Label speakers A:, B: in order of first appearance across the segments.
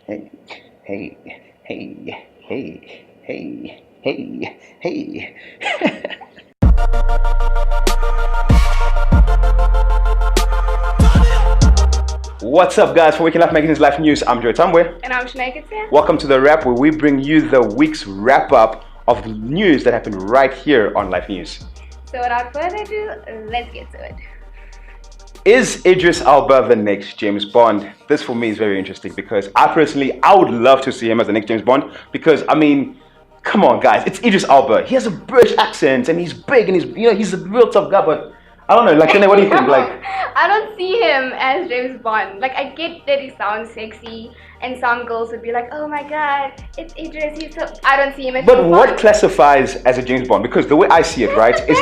A: Hey, hey, hey, hey, hey, hey, hey. What's up, guys? For Waking Life Magazine's Life News, I'm Joe Tambwe.
B: And I'm Shanae here.
A: Welcome to the wrap, where we bring you the week's wrap up of the news that happened right here on Life News.
B: So without further ado, let's get to it.
A: Is Idris Elba the next James Bond? This for me is very interesting because I would love to see him as the next James Bond because, I mean, come on, guys, it's Idris Elba. He has a British accent and he's big and he's a real tough guy, but I don't know, like, Shanae, what do you think? Like,
B: I don't see him as James Bond. Like, I get that he sounds sexy, and some girls would be like, "Oh my God, it's Idris." He's so. I don't see him as.
A: But
B: James
A: what
B: Bond.
A: classifies as a James Bond? Because the way I see it, right, is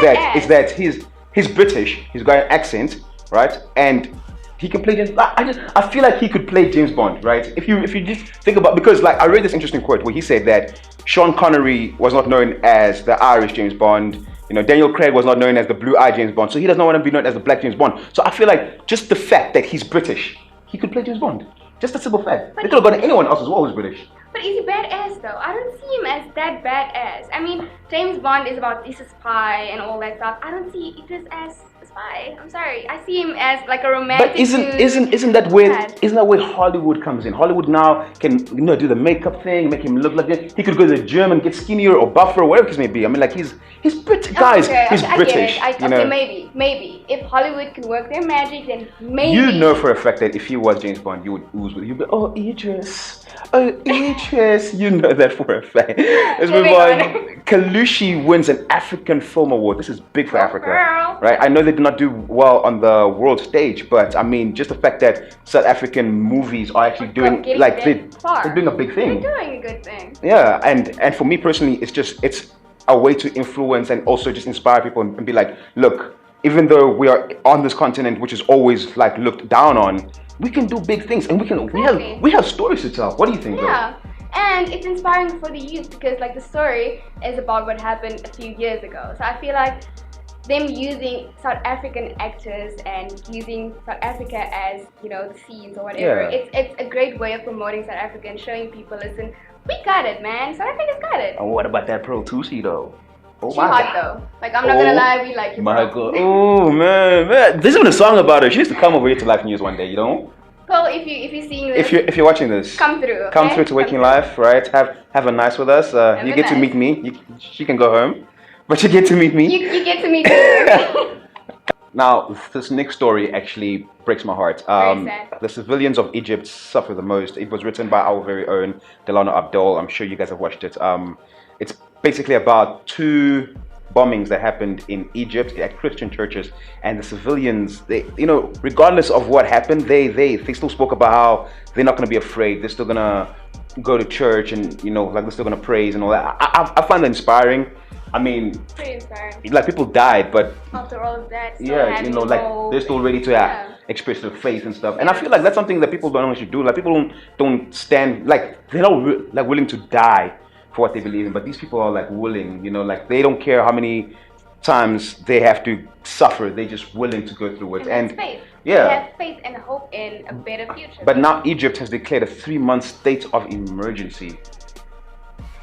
A: that he's British. He's got an accent, right, and he can play James. I feel like he could play James Bond, right? If you just think about, because like I read this interesting quote where he said that Sean Connery was not known as the Irish James Bond. You know, Daniel Craig was not known as the blue-eyed James Bond, so he does not want to be known as the black James Bond. So I feel like just the fact that he's British, he could play James Bond. Just a simple fact. They could have gotten anyone else as well who's British.
B: But is he badass though? I don't see him as that badass. I mean, James Bond is about he's a spy and all that stuff. I don't see Idris as a spy. I'm sorry. I see him as like a romantic.
A: But isn't that where Hollywood comes in? Hollywood now can do the makeup thing, make him look like this. He could go to the gym and get skinnier or buffer or whatever it may be. I mean, like he's British, guys. He's British.
B: Maybe if Hollywood can work their magic, then maybe.
A: You know for a fact that if he was James Bond, you would ooze with. You'd be, oh Idris, oh Idris. You know that for a fact. Let's move on. Kalushi wins an African Film Award. This is big for Africa, right? I know they did not do well on the world stage, but I mean, just the fact that South African movies are actually doing like they're doing a big thing.
B: They're doing a good thing.
A: Yeah, and for me personally, it's a way to influence and also just inspire people and be like, look, even though we are on this continent which is always like looked down on, we can do big things and we have stories to tell. What do you think?
B: Yeah. And it's inspiring for the youth because like the story is about what happened a few years ago. So I feel like them using South African actors and using South Africa as, the scenes or whatever.
A: Yeah.
B: It's a great way of promoting South Africa and showing people, listen, we got it, man. South Africa's got it.
A: And what about that Pro Tusi though? Oh
B: she hot though. Like I'm not gonna lie, we like you.
A: My God. Oh man. There's even a song about her. She needs to come over here to Life News one day, you know?
B: Well, if you're seeing this,
A: if you're watching this,
B: come through. Okay?
A: Come through to Waking Life, right? Have a nice with us. You get to meet me. She can go home, but you get to meet me.
B: You get to meet me.
A: Now, this next story actually breaks my heart. The civilians of Egypt suffer the most. It was written by our very own Delano Abdul. I'm sure you guys have watched it. It's basically about two bombings that happened in Egypt at Christian churches, and the civilians, they, regardless of what happened, they still spoke about how they're not going to be afraid. They're still going to go to church and, like they're still going to praise and all that. I find that inspiring. I mean,
B: pretty inspiring.
A: Like people died, but
B: after all of that,
A: like they're still ready to express their faith and stuff. And I feel like that's something that people don't actually do. Like people don't stand, like they're not like willing to die for what they believe in. But these people are like willing, like they don't care how many times they have to suffer. They're just willing to go through it.
B: And faith.
A: Yeah.
B: They have faith and hope in a better future.
A: But now Egypt has declared a 3-month state of emergency.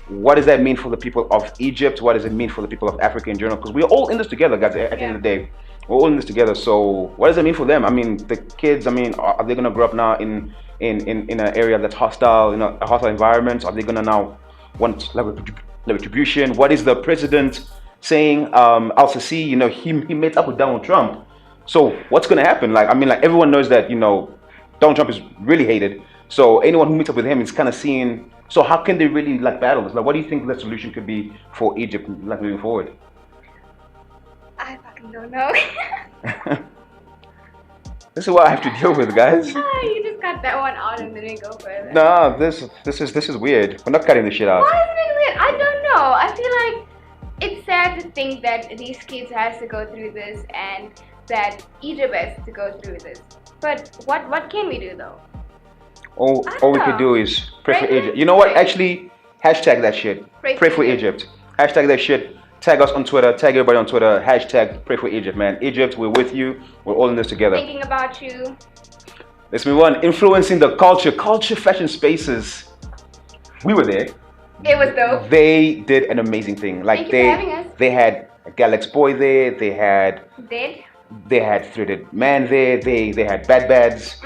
A: What does that mean for the people of Egypt? What does it mean for the people of Africa in general? Because we're all in this together, guys. At the end of the day, we're all in this together. So, what does it mean for them? I mean, the kids. I mean, are they gonna grow up now in an area that's hostile, a hostile environment? Are they gonna now want like retribution? What is the president saying? Al-Sisi, he met up with Donald Trump. So, what's gonna happen? Like, I mean, like everyone knows that Donald Trump is really hated. So, anyone who meets up with him is kind of seeing. So how can they really like battle this? Like, what do you think the solution could be for Egypt, like moving forward?
B: I fucking don't know.
A: This is what I have to deal with, guys.
B: You just cut that one out and then we go further.
A: No, this is weird. We're not cutting this shit out.
B: Why is it weird? I don't know. I feel like it's sad to think that these kids has to go through this and that Egypt has to go through this. But what can we do though?
A: All we could do is pray for Egypt. You know what? Actually, hashtag that shit. Pray for Egypt. Hashtag that shit. Tag us on Twitter. Tag everybody on Twitter. Hashtag pray for Egypt, man. Egypt, we're with you. We're all in this together.
B: Thinking about you.
A: Let's move on. Influencing the culture fashion spaces. We were there.
B: It was dope.
A: They did an amazing thing. Like
B: Thank you for having us.
A: they had a Galax boy there. They had Threaded Man there. They had Bad Bads.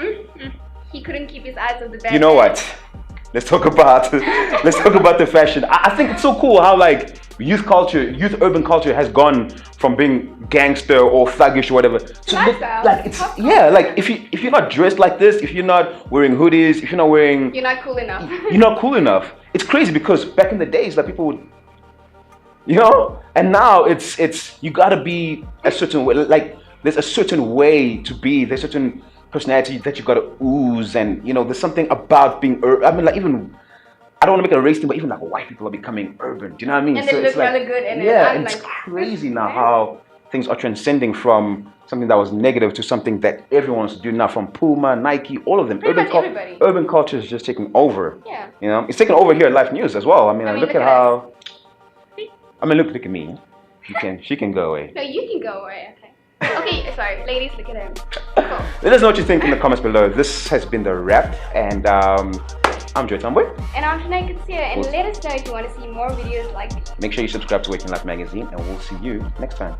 B: He couldn't keep his eyes on the bad.
A: You know what? Let's talk about the fashion. I think it's so cool how like youth urban culture has gone from being gangster or thuggish or whatever to like it's like if you're not dressed like this, if you're not wearing hoodies, if you're not wearing,
B: you're not cool enough.
A: You're not cool enough. It's crazy because back in the days like people would, and now it's you gotta be a certain way. Like there's a certain way to be. There's a certain personality that you gotta ooze, and there's something about being I mean, like even I don't want to make it a race thing, but even like white people are becoming urban. Do you know what I mean?
B: And they look really good in it.
A: Yeah, and it's crazy now how things are transcending from something that was negative to something that everyone wants to do now. From Puma, Nike, all of them. Urban culture is just taking over.
B: Yeah.
A: It's taking over here at Life News as well. I mean look at how. I mean, look at me. She can go away.
B: No, you can go away. Okay, sorry, ladies, look at him. Cool.
A: Let us know what you think in the comments below. This has been the wrap, and I'm Joe Tambwe.
B: And I'm Shanae Katsia, and let us know if you want to see more videos like this.
A: Make sure you subscribe to Waking Life Magazine, and we'll see you next time.